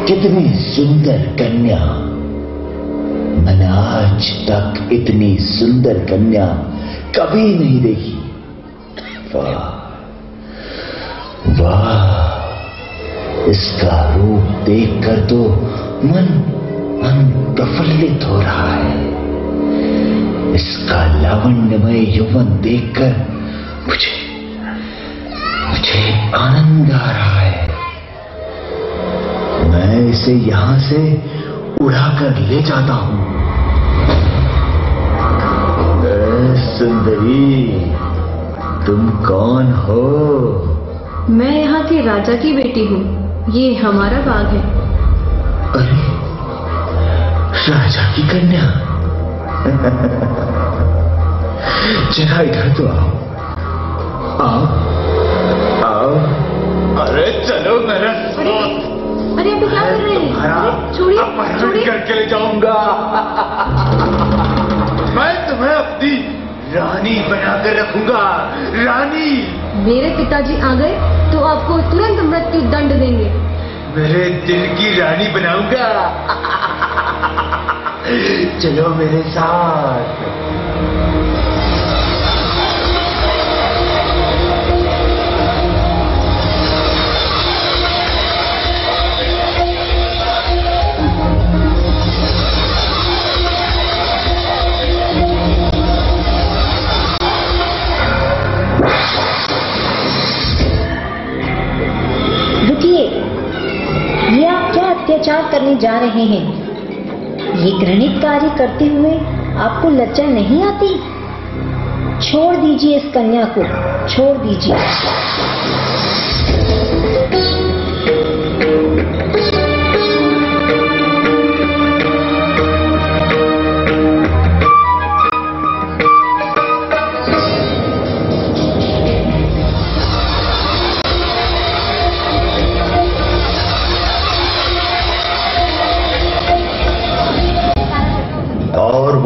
कितनी सुंदर कन्या। मैंने आज तक इतनी सुंदर कन्या कभी नहीं देखी। वाह वाह, इसका रूप देखकर तो मन प्रफुल्लित हो रहा है। इसका लावण्यमय यौवन देखकर मुझे आनंद आ रहा है। मैं इसे यहां से उड़ाकर ले जाता हूं। सुंदरी, तुम कौन हो? मैं यहाँ के राजा की बेटी हूँ। ये हमारा बाग है। अरे, राजा की कन्या। जरा इधर तो आओ आओ आओ। अरे चलो मेरा। अरे आप क्या कर रहे हैं? छोड़िए करके ले जाऊंगा। मैं तुम्हें अपनी रानी बनाकर रखूंगा। रानी। मेरे पिताजी आ गए तो आपको तुरंत मृत्यु दंड देंगे। मेरे दिल की रानी बनाऊंगा। चलो मेरे साथ। रुकिए, ये आप क्या अत्याचार करने जा रहे हैं? ये घृणित कार्य करते हुए आपको लज्जा नहीं आती? छोड़ दीजिए इस कन्या को, छोड़ दीजिए।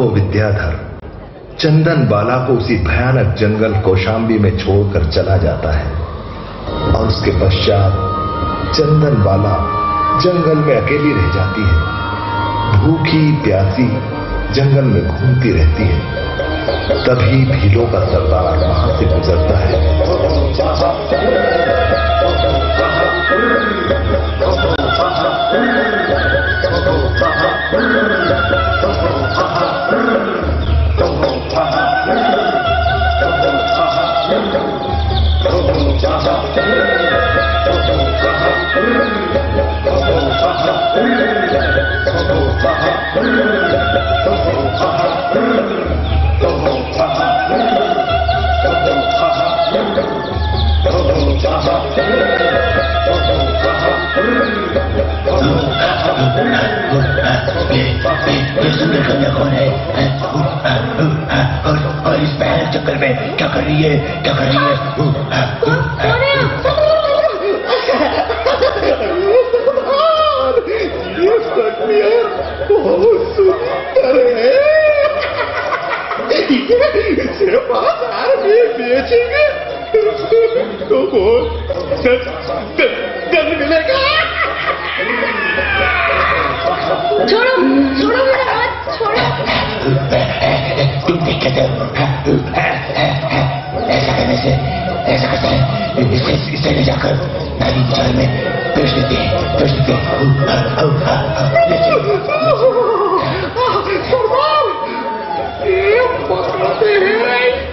विद्याधर चंदन बाला को उसी भयानक जंगल कौशाम्बी में छोड़कर चला जाता है और उसके पश्चात चंदन बाला जंगल में अकेली रह जाती है। भूखी प्यासी जंगल में घूमती रहती है। तभी भीलों का सरदार वहां से गुजरता है। ये सुंदर कन्या कौन है? और इस भयानक चक्कर में क्या कर रही है? क्या कर रही है? ये कन्या बहुत सुंदर है। इसे बाजार में बेचेंगे तो बहुत दंड मिलेगा। छोड़ो छोड़ो मेरा हाथ, छोड़ो। तुम देख कैसे ऐसा करने से ऐसा करता है। इसे ले जाकर नदी जल में बेच देते हैं।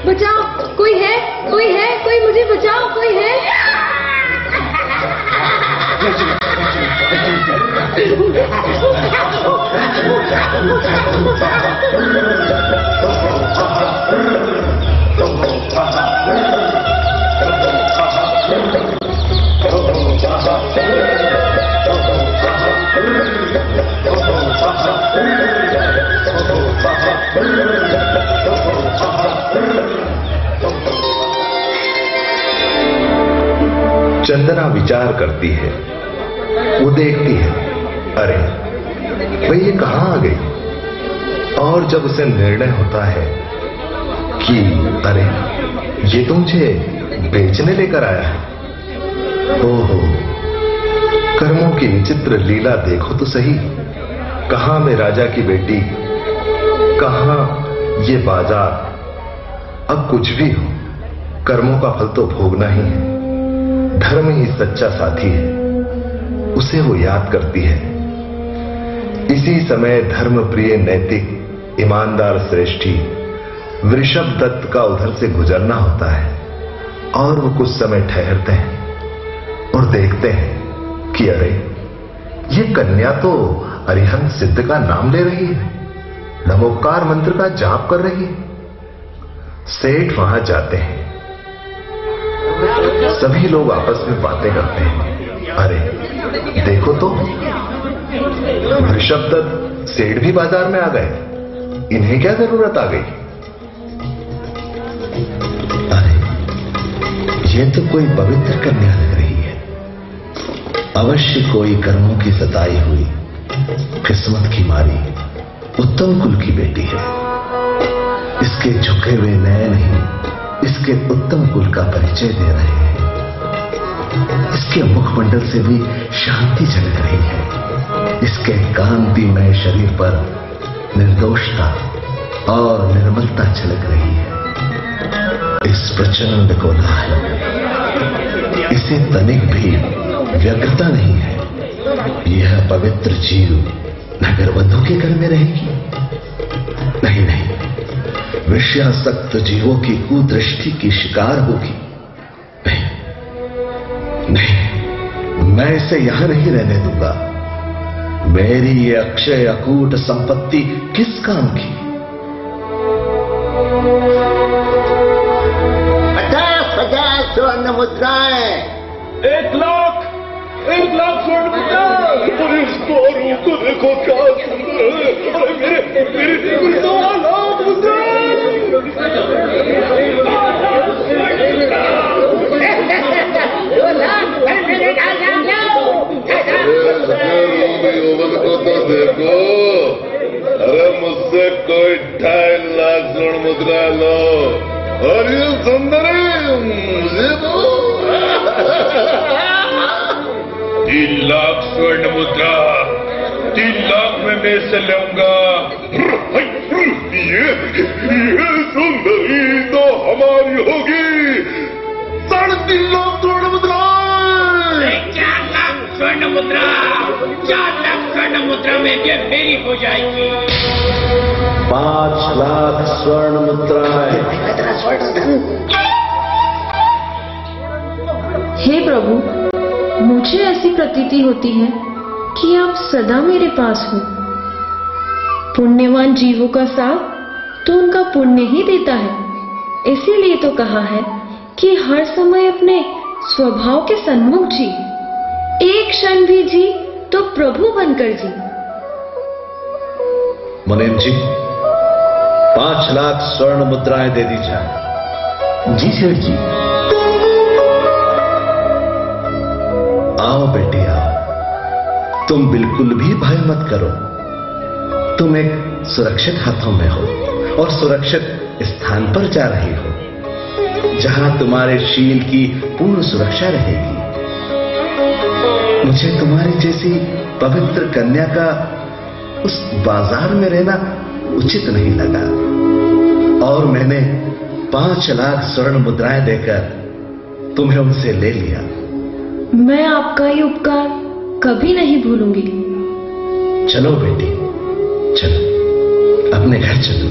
बचाओ, कोई है? कोई मुझे बचाओ, कोई है? चंदना विचार करती है। वो देखती है, अरे भाई ये कहां आ गई? और जब उसे निर्णय होता है कि अरे ये तो मुझे बेचने लेकर आया है। ओहो, कर्मों की विचित्र लीला देखो तो सही। कहां में राजा की बेटी, कहां ये बाजार। अब कुछ भी हो, कर्मों का फल तो भोगना ही है। धर्म ही सच्चा साथी है, उसे वो याद करती है। इसी समय धर्म प्रिय, नैतिक, ईमानदार श्रेष्ठी वृषभ दत्त का उधर से गुजरना होता है और वो कुछ समय ठहरते हैं और देखते हैं कि अरे, ये कन्या तो अरिहंत सिद्ध का नाम ले रही है, नमोकार मंत्र का जाप कर रही है। सेठ वहां जाते हैं, सभी लोग आपस में बातें करते हैं। अरे देखो तो, वृषभ दत्त सेठ भी बाजार में आ गए, इन्हें क्या जरूरत आ गई? अरे ये तो कोई पवित्र कन्या लग रही है, अवश्य कोई कर्मों की सताई हुई, किस्मत की मारी, उत्तम कुल की बेटी है। इसके झुके हुए नयन ही इसके उत्तम कुल का परिचय दे रहे हैं। इसके मुखमंडल से भी शांति झलक रही है। इसके कांतिमय शरीर पर निर्दोषता और निर्मलता झलक रही है। इस प्रचंड कोलाहल में इसे तनिक भी व्यग्रता नहीं है। यह पवित्र जीव नगरवधु के घर में रहेगी? नहीं नहीं, विषयासक्त जीवों की कुदृष्टि की शिकार होगी। नहीं नहीं, मैं इसे यहां नहीं रहने दूंगा। मेरी ये अक्षय अकूट संपत्ति किस काम की? 50 स्वर्ण मुद्राएं। 1 लाख स्वर्ण मुद्राएं। अरे इस तोरू को देखो, क्या सुंदर है। अरे मेरे 2 लाख मुद्राएं। को तो देखो, अरे मुझसे कोई 2.5 लाख स्वर्ण मुद्रा लो और ये सुंदरी मुझे दो। 3 लाख स्वर्ण मुद्रा, 3 लाख में मैं से लूंगा। ये सुंदरी तो हमारी होगी। 3.5 लाख स्वर्ण मुद्रा। 4 लाख स्वर्ण मुद्रा, 4 लाख स्वर्ण मुद्रा में ये मेरी हो जाएगी। 5 लाख स्वर्ण मुद्राएं। हे प्रभु, मुझे ऐसी प्रतीति होती है कि आप सदा मेरे पास हो। पुण्यवान जीवों का साथ तो उनका पुण्य ही देता है। इसीलिए तो कहा है कि हर समय अपने स्वभाव के सन्मुख जी, एक क्षण भी जी तो प्रभु बनकर जी। मुनीम जी, 5 लाख स्वर्ण मुद्राएं दे दी जाए। जी सेठ जी। आओ बेटी आओ, तुम बिल्कुल भी भय मत करो। तुम एक सुरक्षित हाथों में हो और सुरक्षित स्थान पर जा रही हो, जहां तुम्हारे शील की पूर्ण सुरक्षा रहेगी। मुझे तुम्हारी जैसी पवित्र कन्या का उस बाजार में रहना उचित नहीं लगा और मैंने 5 लाख स्वर्ण मुद्राएं देकर तुम्हें उनसे ले लिया। मैं आपका ये उपकार कभी नहीं भूलूंगी। चलो बेटी, चलो अपने घर चलो।